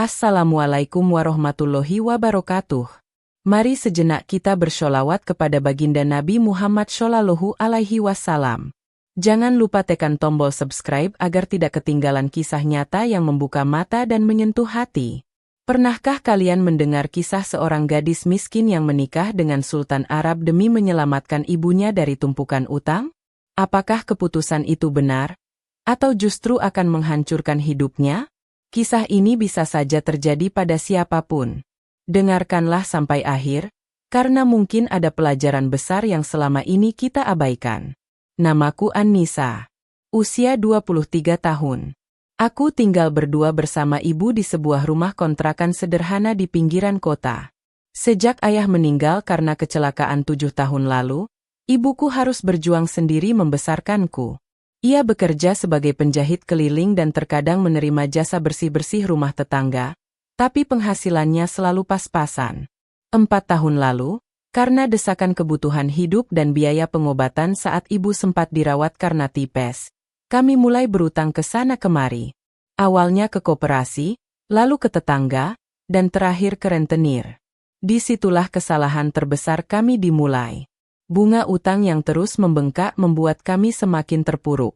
Assalamualaikum warahmatullahi wabarakatuh. Mari sejenak kita bersholawat kepada baginda Nabi Muhammad Shallallahu Alaihi Wasallam. Jangan lupa tekan tombol subscribe agar tidak ketinggalan kisah nyata yang membuka mata dan menyentuh hati. Pernahkah kalian mendengar kisah seorang gadis miskin yang menikah dengan Sultan Arab demi menyelamatkan ibunya dari tumpukan utang? Apakah keputusan itu benar? Atau justru akan menghancurkan hidupnya? Kisah ini bisa saja terjadi pada siapapun. Dengarkanlah sampai akhir, karena mungkin ada pelajaran besar yang selama ini kita abaikan. Namaku An-Nisa. Usia 23 tahun. Aku tinggal berdua bersama ibu di sebuah rumah kontrakan sederhana di pinggiran kota. Sejak ayah meninggal karena kecelakaan 7 tahun lalu, ibuku harus berjuang sendiri membesarkanku. Ia bekerja sebagai penjahit keliling dan terkadang menerima jasa bersih-bersih rumah tetangga, tapi penghasilannya selalu pas-pasan. 4 tahun lalu, karena desakan kebutuhan hidup dan biaya pengobatan saat ibu sempat dirawat karena tipes, kami mulai berutang ke sana kemari. Awalnya ke koperasi, lalu ke tetangga, dan terakhir ke rentenir. Disitulah kesalahan terbesar kami dimulai. Bunga utang yang terus membengkak membuat kami semakin terpuruk.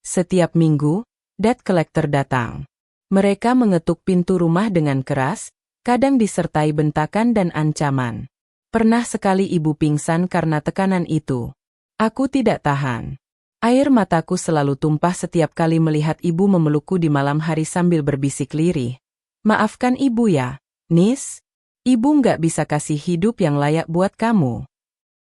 Setiap minggu, debt collector datang. Mereka mengetuk pintu rumah dengan keras, kadang disertai bentakan dan ancaman. Pernah sekali ibu pingsan karena tekanan itu. Aku tidak tahan. Air mataku selalu tumpah setiap kali melihat ibu memelukku di malam hari sambil berbisik lirih. Maafkan ibu ya, Nis. Ibu nggak bisa kasih hidup yang layak buat kamu.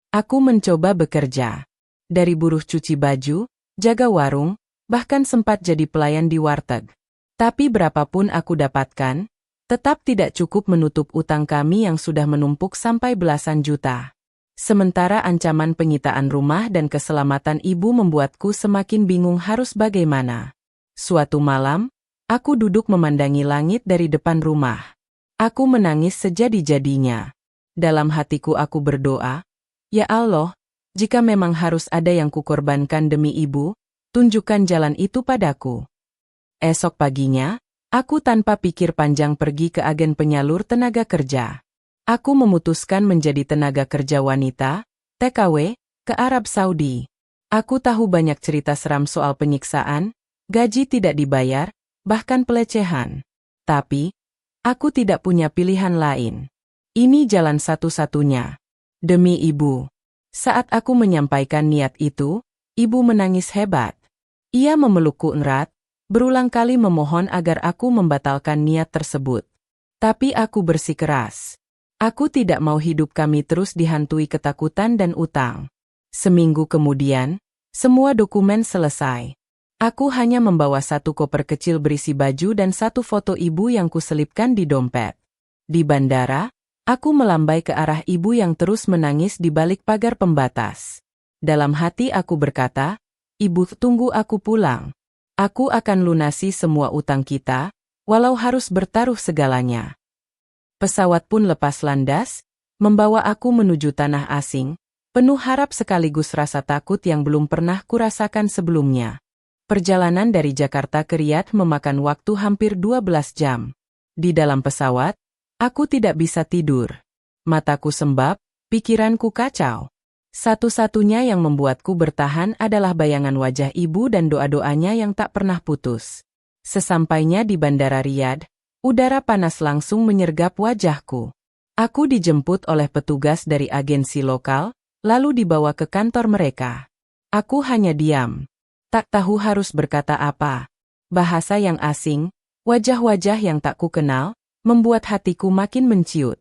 Aku mencoba bekerja. Dari buruh cuci baju, jaga warung, bahkan sempat jadi pelayan di warteg. Tapi berapapun aku dapatkan, tetap tidak cukup menutup utang kami yang sudah menumpuk sampai belasan juta. Sementara ancaman penyitaan rumah dan keselamatan ibu membuatku semakin bingung harus bagaimana. Suatu malam, aku duduk memandangi langit dari depan rumah. Aku menangis sejadi-jadinya. Dalam hatiku aku berdoa, "Ya Allah, jika memang harus ada yang kukorbankan demi ibu, tunjukkan jalan itu padaku." Esok paginya, aku tanpa pikir panjang pergi ke agen penyalur tenaga kerja. Aku memutuskan menjadi tenaga kerja wanita, TKW, ke Arab Saudi. Aku tahu banyak cerita seram soal penyiksaan, gaji tidak dibayar, bahkan pelecehan. Tapi, aku tidak punya pilihan lain. Ini jalan satu-satunya. Demi ibu. Saat aku menyampaikan niat itu, ibu menangis hebat. Ia memelukku erat, berulang kali memohon agar aku membatalkan niat tersebut. Tapi aku bersikeras. Aku tidak mau hidup kami terus dihantui ketakutan dan utang. Seminggu kemudian, semua dokumen selesai. Aku hanya membawa satu koper kecil berisi baju dan satu foto ibu yang kuselipkan di dompet. Di bandara, aku melambai ke arah ibu yang terus menangis di balik pagar pembatas. Dalam hati aku berkata, "Ibu, tunggu aku pulang. Aku akan lunasi semua utang kita, walau harus bertaruh segalanya." Pesawat pun lepas landas, membawa aku menuju tanah asing, penuh harap sekaligus rasa takut yang belum pernah kurasakan sebelumnya. Perjalanan dari Jakarta ke Riyadh memakan waktu hampir 12 jam. Di dalam pesawat, aku tidak bisa tidur. Mataku sembab, pikiranku kacau. Satu-satunya yang membuatku bertahan adalah bayangan wajah ibu dan doa-doanya yang tak pernah putus. Sesampainya di Bandara Riyadh, udara panas langsung menyergap wajahku. Aku dijemput oleh petugas dari agensi lokal, lalu dibawa ke kantor mereka. Aku hanya diam. Tak tahu harus berkata apa. Bahasa yang asing, wajah-wajah yang tak kukenal, membuat hatiku makin menciut.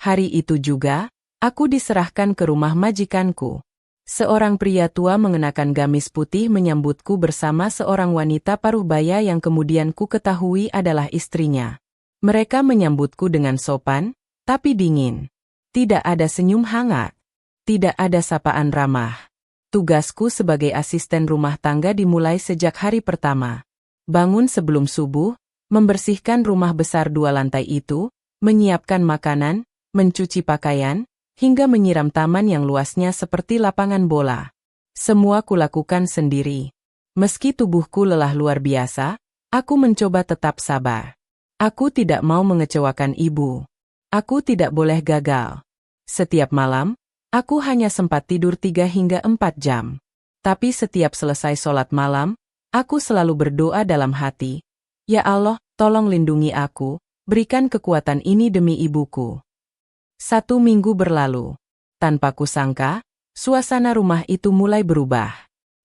Hari itu juga, aku diserahkan ke rumah majikanku. Seorang pria tua mengenakan gamis putih menyambutku bersama seorang wanita paruh baya yang kemudian ku ketahui adalah istrinya. Mereka menyambutku dengan sopan, tapi dingin. Tidak ada senyum hangat. Tidak ada sapaan ramah. Tugasku sebagai asisten rumah tangga dimulai sejak hari pertama. Bangun sebelum subuh, membersihkan rumah besar 2 lantai itu, menyiapkan makanan, mencuci pakaian, hingga menyiram taman yang luasnya seperti lapangan bola. Semua kulakukan sendiri. Meski tubuhku lelah luar biasa, aku mencoba tetap sabar. Aku tidak mau mengecewakan ibu. Aku tidak boleh gagal. Setiap malam, aku hanya sempat tidur 3 hingga 4 jam. Tapi setiap selesai sholat malam, aku selalu berdoa dalam hati. Ya Allah, tolong lindungi aku, berikan kekuatan ini demi ibuku. 1 minggu berlalu. Tanpa kusangka, suasana rumah itu mulai berubah.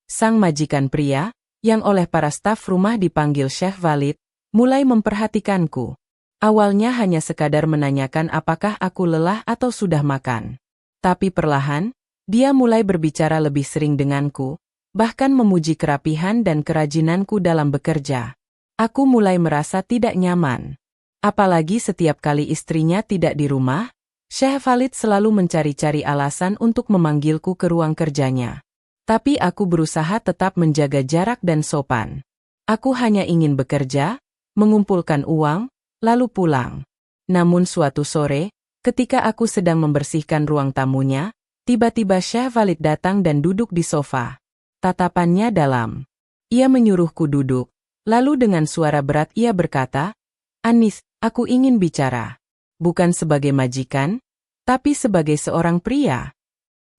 Sang majikan pria, yang oleh para staf rumah dipanggil Syekh Walid, mulai memperhatikanku. Awalnya hanya sekadar menanyakan apakah aku lelah atau sudah makan. Tapi perlahan, dia mulai berbicara lebih sering denganku, bahkan memuji kerapihan dan kerajinanku dalam bekerja. Aku mulai merasa tidak nyaman. Apalagi setiap kali istrinya tidak di rumah, Syekh Walid selalu mencari-cari alasan untuk memanggilku ke ruang kerjanya. Tapi aku berusaha tetap menjaga jarak dan sopan. Aku hanya ingin bekerja, mengumpulkan uang, lalu pulang. Namun suatu sore, ketika aku sedang membersihkan ruang tamunya, tiba-tiba Syekh Walid datang dan duduk di sofa. Tatapannya dalam. Ia menyuruhku duduk, lalu dengan suara berat ia berkata, "Anis, aku ingin bicara. Bukan sebagai majikan, tapi sebagai seorang pria."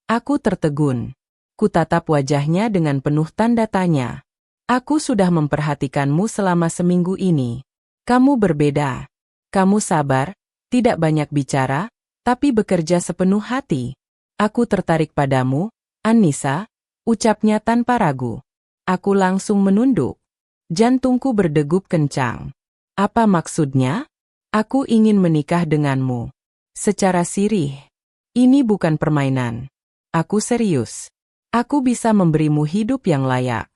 Aku tertegun. Kutatap wajahnya dengan penuh tanda tanya. "Aku sudah memperhatikanmu selama seminggu ini. Kamu berbeda. Kamu sabar, tidak banyak bicara, tapi bekerja sepenuh hati. Aku tertarik padamu, Annisa," ucapnya tanpa ragu. Aku langsung menunduk. Jantungku berdegup kencang. "Apa maksudnya?" "Aku ingin menikah denganmu." Secara sirih. "Ini bukan permainan. Aku serius. Aku bisa memberimu hidup yang layak.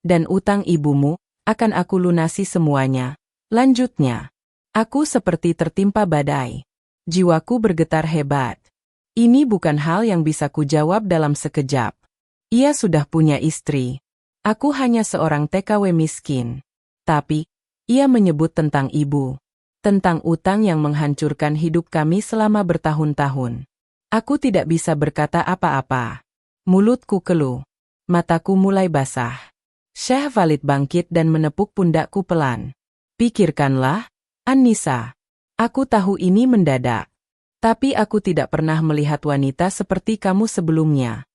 Dan utang ibumu, akan aku lunasi semuanya," lanjutnya. Aku seperti tertimpa badai. Jiwaku bergetar hebat. Ini bukan hal yang bisa kujawab dalam sekejap. Ia sudah punya istri. Aku hanya seorang TKW miskin. Tapi, ia menyebut tentang ibu. Tentang utang yang menghancurkan hidup kami selama bertahun-tahun. Aku tidak bisa berkata apa-apa. Mulutku keluh. Mataku mulai basah. Syekh Walid bangkit dan menepuk pundakku pelan. "Pikirkanlah, Annisa. Aku tahu ini mendadak. Tapi aku tidak pernah melihat wanita seperti kamu sebelumnya."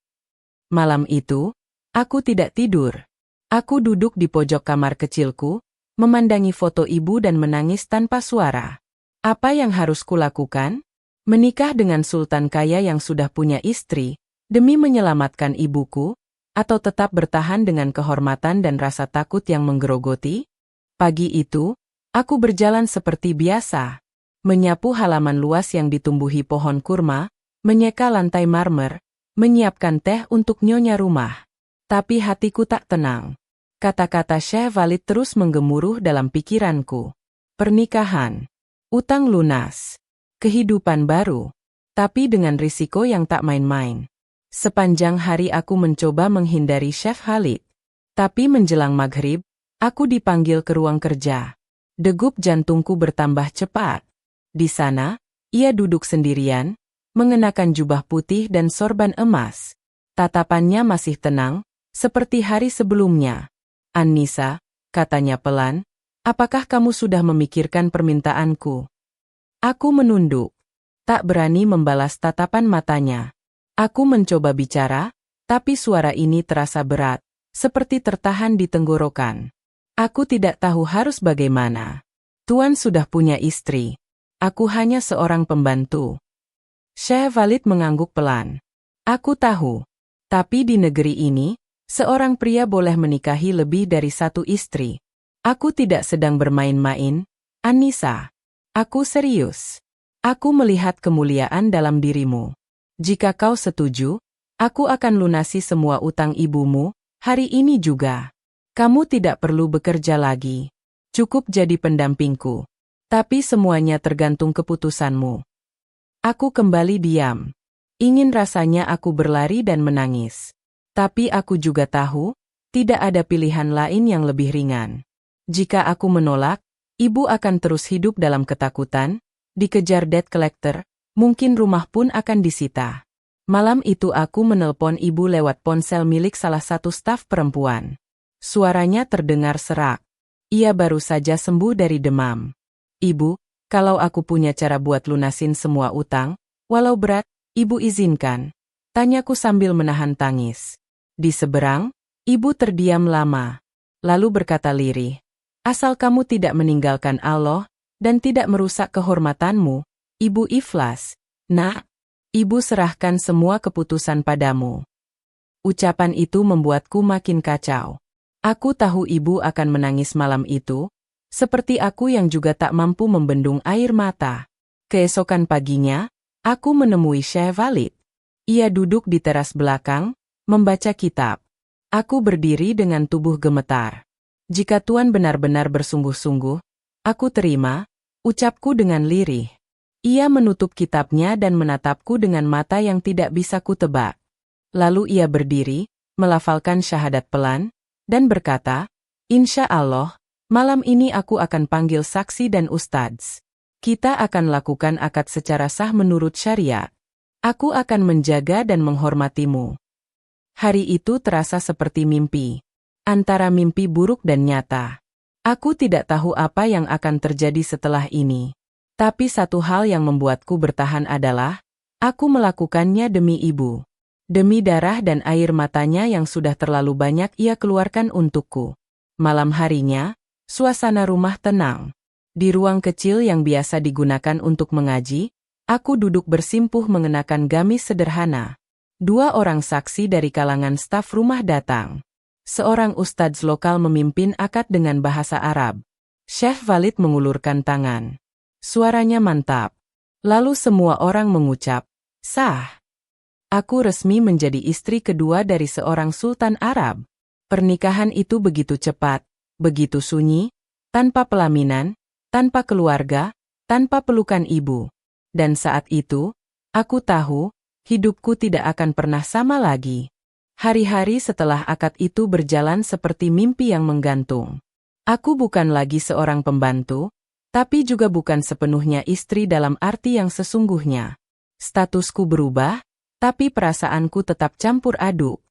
Malam itu, aku tidak tidur. Aku duduk di pojok kamar kecilku, memandangi foto ibu dan menangis tanpa suara. Apa yang harus kulakukan? Menikah dengan sultan kaya yang sudah punya istri, demi menyelamatkan ibuku, atau tetap bertahan dengan kehormatan dan rasa takut yang menggerogoti? Pagi itu, aku berjalan seperti biasa, menyapu halaman luas yang ditumbuhi pohon kurma, menyeka lantai marmer, menyiapkan teh untuk nyonya rumah. Tapi hatiku tak tenang. Kata-kata Syekh Walid terus menggemuruh dalam pikiranku. Pernikahan, utang lunas, kehidupan baru, tapi dengan risiko yang tak main-main. Sepanjang hari aku mencoba menghindari Syekh Walid. Tapi menjelang maghrib, aku dipanggil ke ruang kerja. Degup jantungku bertambah cepat. Di sana, ia duduk sendirian, mengenakan jubah putih dan sorban emas. Tatapannya masih tenang, seperti hari sebelumnya. "Annisa," katanya pelan, "apakah kamu sudah memikirkan permintaanku?" Aku menunduk. Tak berani membalas tatapan matanya. Aku mencoba bicara, tapi suara ini terasa berat, seperti tertahan di tenggorokan. Aku tidak tahu harus bagaimana. Tuan sudah punya istri. Aku hanya seorang pembantu. Syekh Walid mengangguk pelan. "Aku tahu. Tapi di negeri ini, seorang pria boleh menikahi lebih dari satu istri. Aku tidak sedang bermain-main, Annisa. Aku serius. Aku melihat kemuliaan dalam dirimu. Jika kau setuju, aku akan lunasi semua utang ibumu, hari ini juga. Kamu tidak perlu bekerja lagi. Cukup jadi pendampingku. Tapi semuanya tergantung keputusanmu." Aku kembali diam. Ingin rasanya aku berlari dan menangis. Tapi aku juga tahu, tidak ada pilihan lain yang lebih ringan. Jika aku menolak, ibu akan terus hidup dalam ketakutan, dikejar debt collector, mungkin rumah pun akan disita. Malam itu aku menelpon ibu lewat ponsel milik salah satu staf perempuan. Suaranya terdengar serak. Ia baru saja sembuh dari demam. Ibu, kalau aku punya cara buat lunasin semua utang, walau berat, ibu izinkan. Tanyaku sambil menahan tangis. Di seberang, ibu terdiam lama. Lalu berkata lirih, asal kamu tidak meninggalkan Allah, dan tidak merusak kehormatanmu, ibu ikhlas. Nak, ibu serahkan semua keputusan padamu. Ucapan itu membuatku makin kacau. Aku tahu ibu akan menangis malam itu, seperti aku yang juga tak mampu membendung air mata. Keesokan paginya, aku menemui Syekh Walid. Ia duduk di teras belakang, membaca kitab. Aku berdiri dengan tubuh gemetar. Jika Tuan benar-benar bersungguh-sungguh, aku terima, ucapku dengan lirih. Ia menutup kitabnya dan menatapku dengan mata yang tidak bisa kutebak. Lalu ia berdiri, melafalkan syahadat pelan, dan berkata, Insya Allah, malam ini aku akan panggil saksi dan ustadz. Kita akan lakukan akad secara sah menurut syariat. Aku akan menjaga dan menghormatimu. Hari itu terasa seperti mimpi. Antara mimpi buruk dan nyata. Aku tidak tahu apa yang akan terjadi setelah ini. Tapi satu hal yang membuatku bertahan adalah, aku melakukannya demi ibu. Demi darah dan air matanya yang sudah terlalu banyak ia keluarkan untukku. Malam harinya, suasana rumah tenang. Di ruang kecil yang biasa digunakan untuk mengaji, aku duduk bersimpuh mengenakan gamis sederhana. 2 orang saksi dari kalangan staf rumah datang. Seorang ustadz lokal memimpin akad dengan bahasa Arab. Syekh Walid mengulurkan tangan. Suaranya mantap. Lalu semua orang mengucap, sah. Aku resmi menjadi istri kedua dari seorang sultan Arab. Pernikahan itu begitu cepat, begitu sunyi, tanpa pelaminan, tanpa keluarga, tanpa pelukan ibu. Dan saat itu, aku tahu, hidupku tidak akan pernah sama lagi. Hari-hari setelah akad itu berjalan seperti mimpi yang menggantung. Aku bukan lagi seorang pembantu, tapi juga bukan sepenuhnya istri dalam arti yang sesungguhnya. Statusku berubah, tapi perasaanku tetap campur aduk.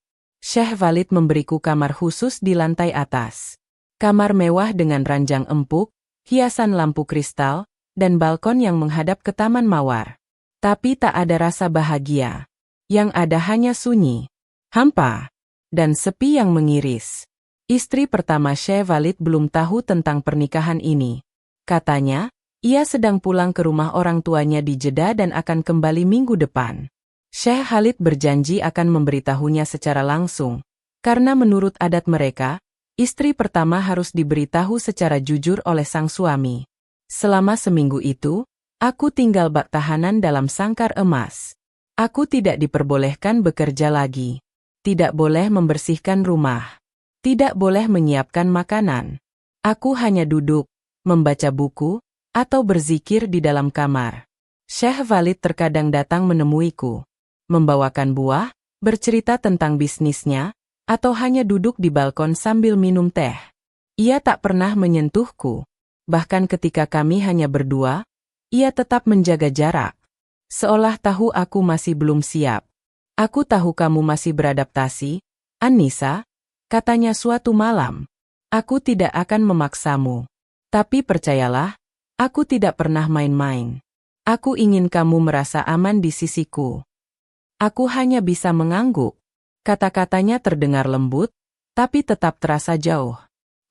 Syekh Walid memberiku kamar khusus di lantai atas. Kamar mewah dengan ranjang empuk, hiasan lampu kristal, dan balkon yang menghadap ke taman mawar. Tapi tak ada rasa bahagia. Yang ada hanya sunyi, hampa, dan sepi yang mengiris. Istri pertama Syekh Walid belum tahu tentang pernikahan ini. Katanya, ia sedang pulang ke rumah orang tuanya di Jeddah dan akan kembali minggu depan. Syekh Walid berjanji akan memberitahunya secara langsung, karena menurut adat mereka, istri pertama harus diberitahu secara jujur oleh sang suami. Selama seminggu itu, aku tinggal bak tahanan dalam sangkar emas. Aku tidak diperbolehkan bekerja lagi. Tidak boleh membersihkan rumah. Tidak boleh menyiapkan makanan. Aku hanya duduk, membaca buku, atau berzikir di dalam kamar. Syekh Walid terkadang datang menemuiku. Membawakan buah, bercerita tentang bisnisnya, atau hanya duduk di balkon sambil minum teh. Ia tak pernah menyentuhku. Bahkan ketika kami hanya berdua, ia tetap menjaga jarak. Seolah tahu aku masih belum siap. Aku tahu kamu masih beradaptasi, An-Nisa, katanya suatu malam. Aku tidak akan memaksamu. Tapi percayalah, aku tidak pernah main-main. Aku ingin kamu merasa aman di sisiku. Aku hanya bisa mengangguk. Kata-katanya terdengar lembut, tapi tetap terasa jauh.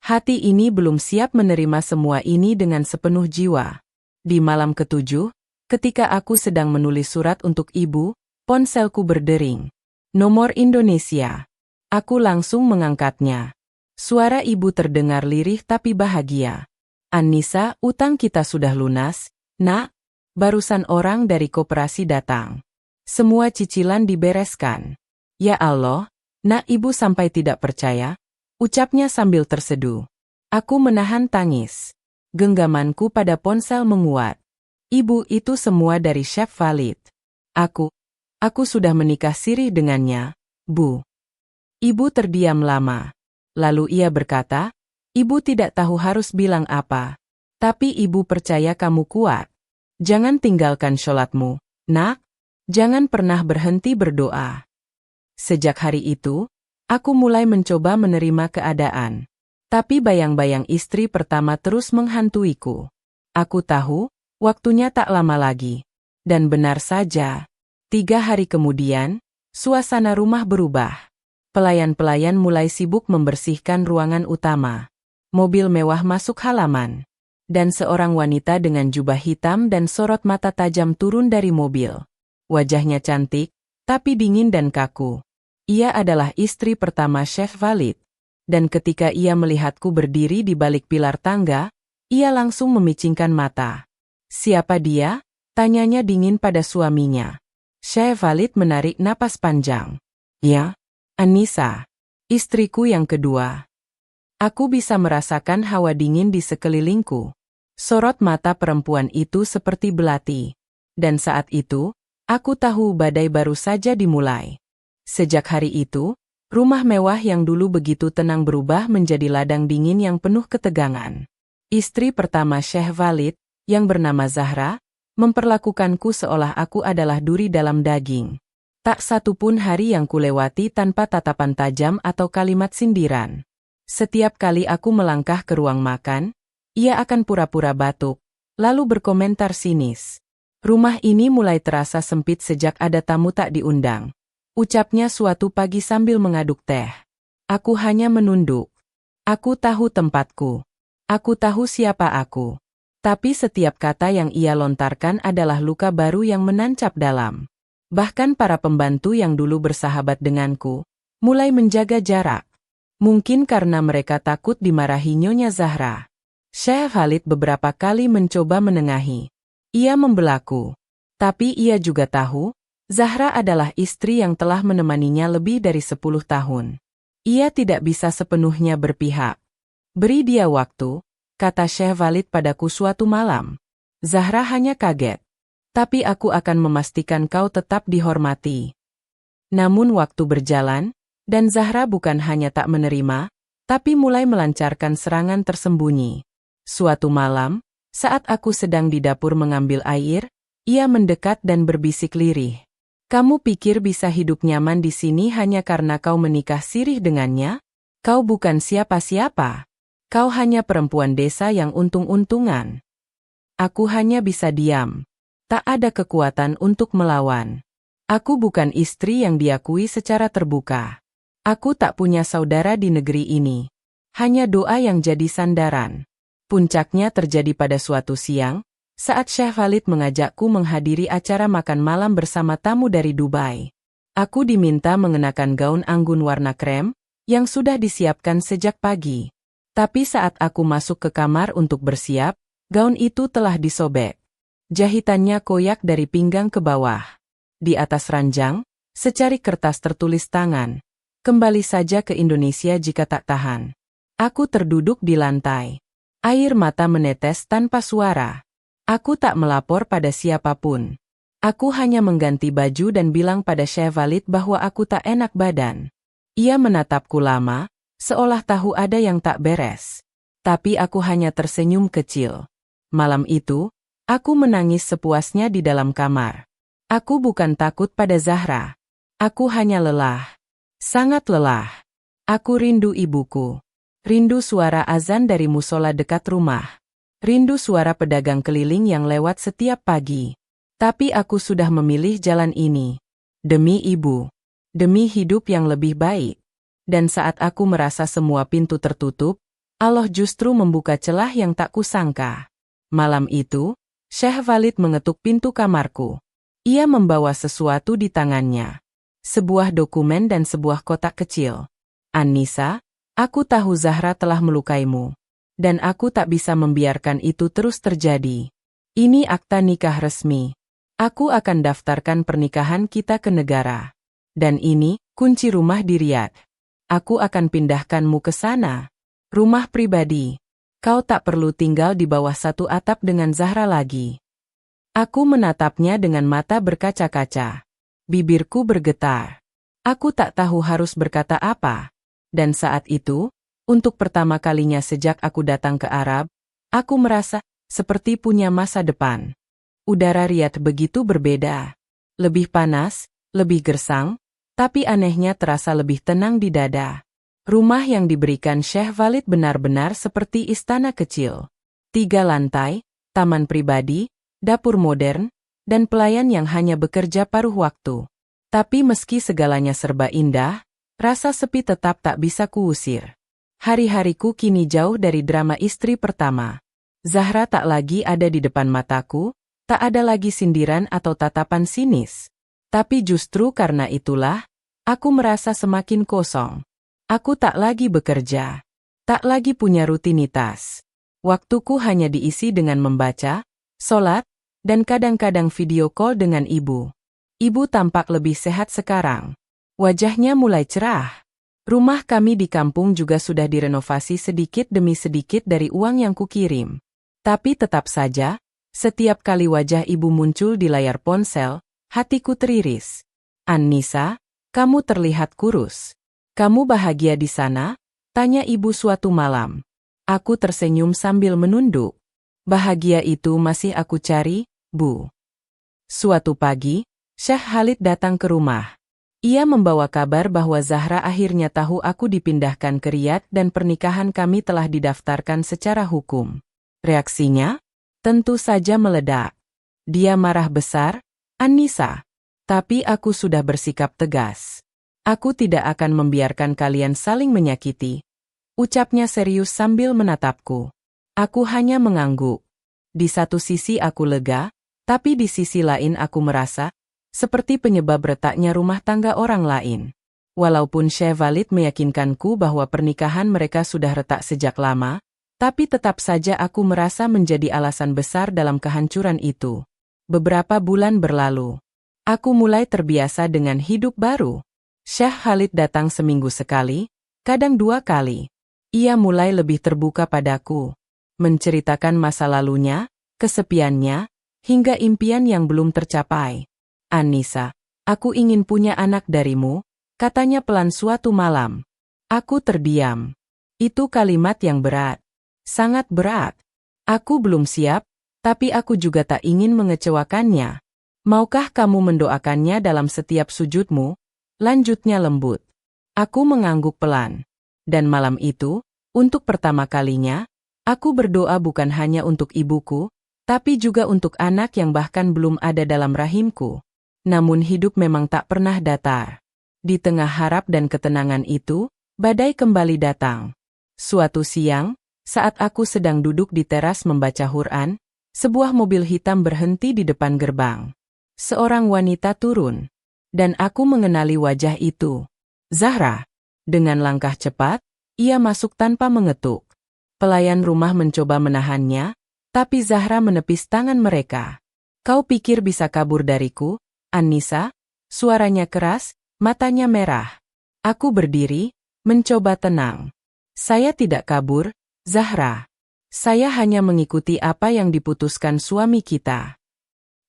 Hati ini belum siap menerima semua ini dengan sepenuh jiwa. Di malam ke-7, ketika aku sedang menulis surat untuk ibu, ponselku berdering. Nomor Indonesia. Aku langsung mengangkatnya. Suara ibu terdengar lirih tapi bahagia. An-Nisa, utang kita sudah lunas, nak. Barusan orang dari koperasi datang. Semua cicilan dibereskan. Ya Allah, nak, ibu sampai tidak percaya, ucapnya sambil terseduh. Aku menahan tangis. Genggamanku pada ponsel menguat. Ibu, itu semua dari Syekh Walid. Aku sudah menikah sirih dengannya, Bu. Ibu terdiam lama. Lalu ia berkata, ibu tidak tahu harus bilang apa. Tapi ibu percaya kamu kuat. Jangan tinggalkan sholatmu, nak. Jangan pernah berhenti berdoa. Sejak hari itu, aku mulai mencoba menerima keadaan. Tapi bayang-bayang istri pertama terus menghantuiku. Aku tahu, waktunya tak lama lagi. Dan benar saja. 3 hari kemudian, suasana rumah berubah. Pelayan-pelayan mulai sibuk membersihkan ruangan utama. Mobil mewah masuk halaman. Dan seorang wanita dengan jubah hitam dan sorot mata tajam turun dari mobil. Wajahnya cantik, tapi dingin dan kaku. Ia adalah istri pertama Chef Khalid. Dan ketika ia melihatku berdiri di balik pilar tangga, ia langsung memicingkan mata. "Siapa dia?" tanyanya dingin pada suaminya. Chef Khalid menarik napas panjang. "Ya, Anissa, istriku yang kedua." Aku bisa merasakan hawa dingin di sekelilingku. Sorot mata perempuan itu seperti belati. Dan saat itu, aku tahu badai baru saja dimulai. Sejak hari itu, rumah mewah yang dulu begitu tenang berubah menjadi ladang dingin yang penuh ketegangan. Istri pertama Syekh Khalid, yang bernama Zahra, memperlakukanku seolah aku adalah duri dalam daging. Tak satu pun hari yang kulewati tanpa tatapan tajam atau kalimat sindiran. Setiap kali aku melangkah ke ruang makan, ia akan pura-pura batuk, lalu berkomentar sinis. "Rumah ini mulai terasa sempit sejak ada tamu tak diundang," ucapnya suatu pagi sambil mengaduk teh. Aku hanya menunduk. Aku tahu tempatku. Aku tahu siapa aku. Tapi setiap kata yang ia lontarkan adalah luka baru yang menancap dalam. Bahkan para pembantu yang dulu bersahabat denganku, mulai menjaga jarak. Mungkin karena mereka takut dimarahi Nyonya Zahra. Syekh Khalid beberapa kali mencoba menengahi. Ia membelaku. Tapi ia juga tahu, Zahra adalah istri yang telah menemaninya lebih dari 10 tahun. Ia tidak bisa sepenuhnya berpihak. "Beri dia waktu," kata Syekh Khalid padaku suatu malam. "Zahra hanya kaget. Tapi aku akan memastikan kau tetap dihormati." Namun waktu berjalan, dan Zahra bukan hanya tak menerima, tapi mulai melancarkan serangan tersembunyi. Suatu malam, saat aku sedang di dapur mengambil air, ia mendekat dan berbisik lirih. "Kamu pikir bisa hidup nyaman di sini hanya karena kau menikah sirih dengannya? Kau bukan siapa-siapa. Kau hanya perempuan desa yang untung-untungan." Aku hanya bisa diam. Tak ada kekuatan untuk melawan. Aku bukan istri yang diakui secara terbuka. Aku tak punya saudara di negeri ini. Hanya doa yang jadi sandaran. Puncaknya terjadi pada suatu siang, saat Syekh Khalid mengajakku menghadiri acara makan malam bersama tamu dari Dubai. Aku diminta mengenakan gaun anggun warna krem, yang sudah disiapkan sejak pagi. Tapi saat aku masuk ke kamar untuk bersiap, gaun itu telah disobek. Jahitannya koyak dari pinggang ke bawah. Di atas ranjang, secari kertas tertulis tangan. "Kembali saja ke Indonesia jika tak tahan." Aku terduduk di lantai. Air mata menetes tanpa suara. Aku tak melapor pada siapapun. Aku hanya mengganti baju dan bilang pada Syekh Khalid bahwa aku tak enak badan. Ia menatapku lama, seolah tahu ada yang tak beres. Tapi aku hanya tersenyum kecil. Malam itu, aku menangis sepuasnya di dalam kamar. Aku bukan takut pada Zahra. Aku hanya lelah. Sangat lelah. Aku rindu ibuku. Rindu suara azan dari musola dekat rumah. Rindu suara pedagang keliling yang lewat setiap pagi. Tapi aku sudah memilih jalan ini. Demi ibu. Demi hidup yang lebih baik. Dan saat aku merasa semua pintu tertutup, Allah justru membuka celah yang tak kusangka. Malam itu, Syekh Khalid mengetuk pintu kamarku. Ia membawa sesuatu di tangannya. Sebuah dokumen dan sebuah kotak kecil. "Anissa, aku tahu Zahra telah melukaimu. Dan aku tak bisa membiarkan itu terus terjadi. Ini akta nikah resmi. Aku akan daftarkan pernikahan kita ke negara. Dan ini, kunci rumah di Riyadh. Aku akan pindahkanmu ke sana. Rumah pribadi. Kau tak perlu tinggal di bawah satu atap dengan Zahra lagi." Aku menatapnya dengan mata berkaca-kaca. Bibirku bergetar. Aku tak tahu harus berkata apa. Dan saat itu, untuk pertama kalinya sejak aku datang ke Arab, aku merasa seperti punya masa depan. Udara Riyadh begitu berbeda. Lebih panas, lebih gersang, tapi anehnya terasa lebih tenang di dada. Rumah yang diberikan Syekh Khalid benar-benar seperti istana kecil. 3 lantai, taman pribadi, dapur modern, dan pelayan yang hanya bekerja paruh waktu. Tapi meski segalanya serba indah, rasa sepi tetap tak bisa kuusir. Hari-hariku kini jauh dari drama istri pertama. Zahra tak lagi ada di depan mataku, tak ada lagi sindiran atau tatapan sinis. Tapi justru karena itulah, aku merasa semakin kosong. Aku tak lagi bekerja, tak lagi punya rutinitas. Waktuku hanya diisi dengan membaca, sholat, dan kadang-kadang video call dengan ibu. Ibu tampak lebih sehat sekarang. Wajahnya mulai cerah. Rumah kami di kampung juga sudah direnovasi sedikit demi sedikit dari uang yang kukirim. Tapi tetap saja, setiap kali wajah ibu muncul di layar ponsel, hatiku teriris. "Annisa, kamu terlihat kurus. Kamu bahagia di sana?" tanya ibu suatu malam. Aku tersenyum sambil menunduk. Bahagia itu masih aku cari, Bu. Suatu pagi, Syekh Khalid datang ke rumah. Ia membawa kabar bahwa Zahra akhirnya tahu aku dipindahkan ke Riyadh dan pernikahan kami telah didaftarkan secara hukum. Reaksinya? Tentu saja meledak. Dia marah besar, "Annisa, tapi aku sudah bersikap tegas. Aku tidak akan membiarkan kalian saling menyakiti." Ucapnya serius sambil menatapku. Aku hanya mengangguk. Di satu sisi aku lega, tapi di sisi lain aku merasa seperti penyebab retaknya rumah tangga orang lain. Walaupun Syekh Khalid meyakinkanku bahwa pernikahan mereka sudah retak sejak lama, tapi tetap saja aku merasa menjadi alasan besar dalam kehancuran itu. Beberapa bulan berlalu. Aku mulai terbiasa dengan hidup baru. Syekh Khalid datang seminggu sekali, kadang 2 kali. Ia mulai lebih terbuka padaku, menceritakan masa lalunya, kesepiannya, hingga impian yang belum tercapai. "Annisa, aku ingin punya anak darimu," katanya pelan suatu malam. Aku terdiam. Itu kalimat yang berat. Sangat berat. Aku belum siap, tapi aku juga tak ingin mengecewakannya. "Maukah kamu mendoakannya dalam setiap sujudmu?" lanjutnya lembut. Aku mengangguk pelan. Dan malam itu, untuk pertama kalinya, aku berdoa bukan hanya untuk ibuku, tapi juga untuk anak yang bahkan belum ada dalam rahimku. Namun hidup memang tak pernah datar. Di tengah harap dan ketenangan itu, badai kembali datang. Suatu siang, saat aku sedang duduk di teras membaca Quran, sebuah mobil hitam berhenti di depan gerbang. Seorang wanita turun, dan aku mengenali wajah itu. Zahra. Dengan langkah cepat, ia masuk tanpa mengetuk. Pelayan rumah mencoba menahannya, tapi Zahra menepis tangan mereka. "Kau pikir bisa kabur dariku, Annisa?" Suaranya keras, matanya merah. Aku berdiri, mencoba tenang. "Saya tidak kabur, Zahra. Saya hanya mengikuti apa yang diputuskan suami kita."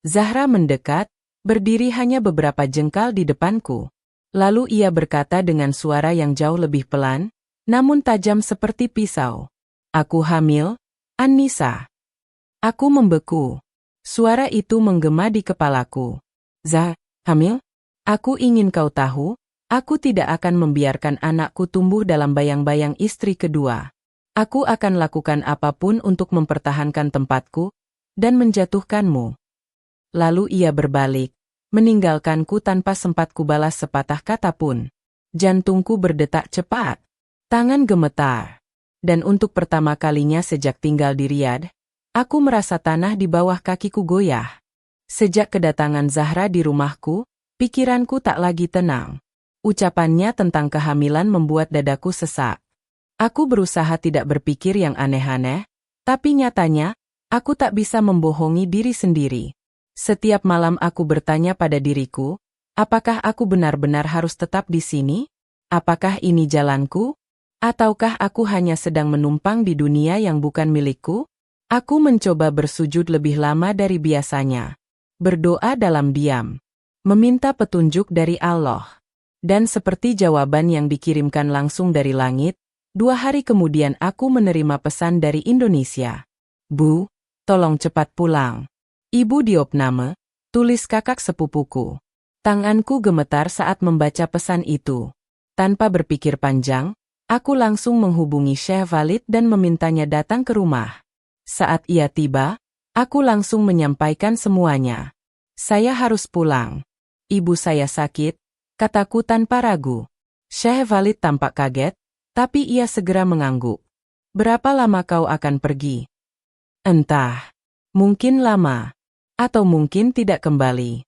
Zahra mendekat, berdiri hanya beberapa jengkal di depanku. Lalu ia berkata dengan suara yang jauh lebih pelan, namun tajam seperti pisau. "Aku hamil, Annisa." Aku membeku. Suara itu menggema di kepalaku. "Hamil? Aku ingin kau tahu, aku tidak akan membiarkan anakku tumbuh dalam bayang-bayang istri kedua. Aku akan lakukan apapun untuk mempertahankan tempatku dan menjatuhkanmu." Lalu ia berbalik, meninggalkanku tanpa sempat kubalas sepatah kata pun. Jantungku berdetak cepat, tangan gemetar. Dan untuk pertama kalinya sejak tinggal di Riyadh, aku merasa tanah di bawah kakiku goyah. Sejak kedatangan Zahra di rumahku, pikiranku tak lagi tenang. Ucapannya tentang kehamilan membuat dadaku sesak. Aku berusaha tidak berpikir yang aneh-aneh, tapi nyatanya, aku tak bisa membohongi diri sendiri. Setiap malam aku bertanya pada diriku, apakah aku benar-benar harus tetap di sini? Apakah ini jalanku? Ataukah aku hanya sedang menumpang di dunia yang bukan milikku? Aku mencoba bersujud lebih lama dari biasanya. Berdoa dalam diam. Meminta petunjuk dari Allah. Dan seperti jawaban yang dikirimkan langsung dari langit, 2 hari kemudian aku menerima pesan dari Indonesia. "Bu, tolong cepat pulang. Ibu diopname," tulis kakak sepupuku. Tanganku gemetar saat membaca pesan itu. Tanpa berpikir panjang, aku langsung menghubungi Syekh Khalid dan memintanya datang ke rumah. Saat ia tiba, Aku langsung menyampaikan semuanya. Saya harus pulang. Ibu saya sakit, kataku tanpa ragu. Syekh Khalid tampak kaget, tapi ia segera mengangguk. Berapa lama kau akan pergi? Entah. Mungkin lama. Atau mungkin tidak kembali.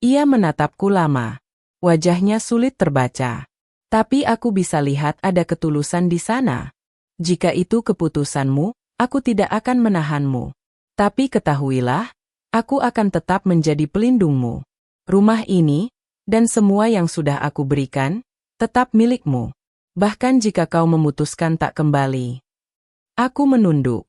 Ia menatapku lama. Wajahnya sulit terbaca. Tapi aku bisa lihat ada ketulusan di sana. Jika itu keputusanmu, aku tidak akan menahanmu. Tapi ketahuilah, aku akan tetap menjadi pelindungmu. Rumah ini, dan semua yang sudah aku berikan, tetap milikmu. Bahkan jika kau memutuskan tak kembali. Aku menunduk.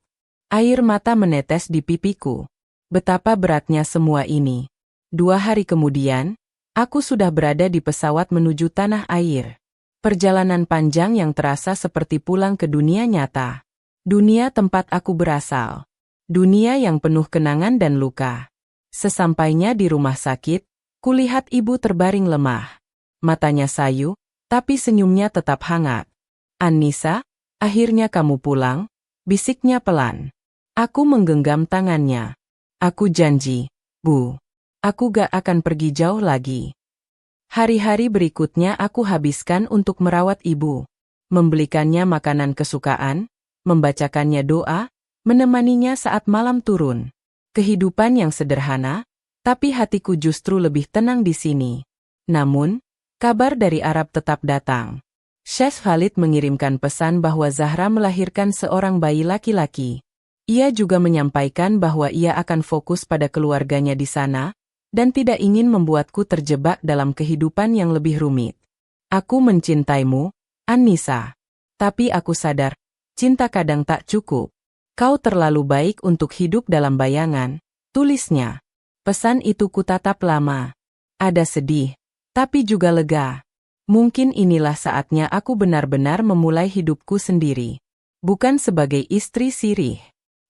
Air mata menetes di pipiku. Betapa beratnya semua ini. 2 hari kemudian, aku sudah berada di pesawat menuju tanah air. Perjalanan panjang yang terasa seperti pulang ke dunia nyata. Dunia tempat aku berasal. Dunia yang penuh kenangan dan luka. Sesampainya di rumah sakit, kulihat ibu terbaring lemah. Matanya sayu, tapi senyumnya tetap hangat. "An-Nisa, akhirnya kamu pulang," bisiknya pelan. Aku menggenggam tangannya. "Aku janji, Bu. Aku gak akan pergi jauh lagi." Hari-hari berikutnya aku habiskan untuk merawat ibu. Membelikannya makanan kesukaan, membacakannya doa, menemaninya saat malam turun. Kehidupan yang sederhana, tapi hatiku justru lebih tenang di sini. Namun, kabar dari Arab tetap datang. Syekh Khalid mengirimkan pesan bahwa Zahra melahirkan seorang bayi laki-laki. Ia juga menyampaikan bahwa ia akan fokus pada keluarganya di sana, dan tidak ingin membuatku terjebak dalam kehidupan yang lebih rumit. "Aku mencintaimu, An-Nisa. Tapi aku sadar, cinta kadang tak cukup. Kau terlalu baik untuk hidup dalam bayangan," tulisnya. Pesan itu kutatap lama. Ada sedih, tapi juga lega. Mungkin inilah saatnya aku benar-benar memulai hidupku sendiri. Bukan sebagai istri sirih.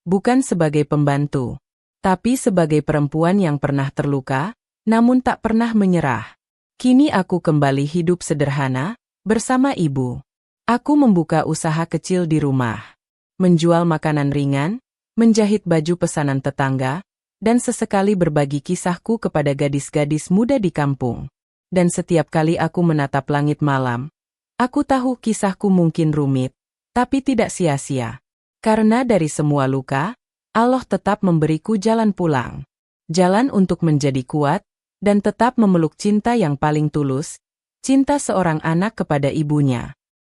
Bukan sebagai pembantu. Tapi sebagai perempuan yang pernah terluka, namun tak pernah menyerah. Kini aku kembali hidup sederhana, bersama ibu. Aku membuka usaha kecil di rumah. Menjual makanan ringan, menjahit baju pesanan tetangga, dan sesekali berbagi kisahku kepada gadis-gadis muda di kampung. Dan setiap kali aku menatap langit malam, aku tahu kisahku mungkin rumit, tapi tidak sia-sia. Karena dari semua luka, Allah tetap memberiku jalan pulang. Jalan untuk menjadi kuat, dan tetap memeluk cinta yang paling tulus, cinta seorang anak kepada ibunya.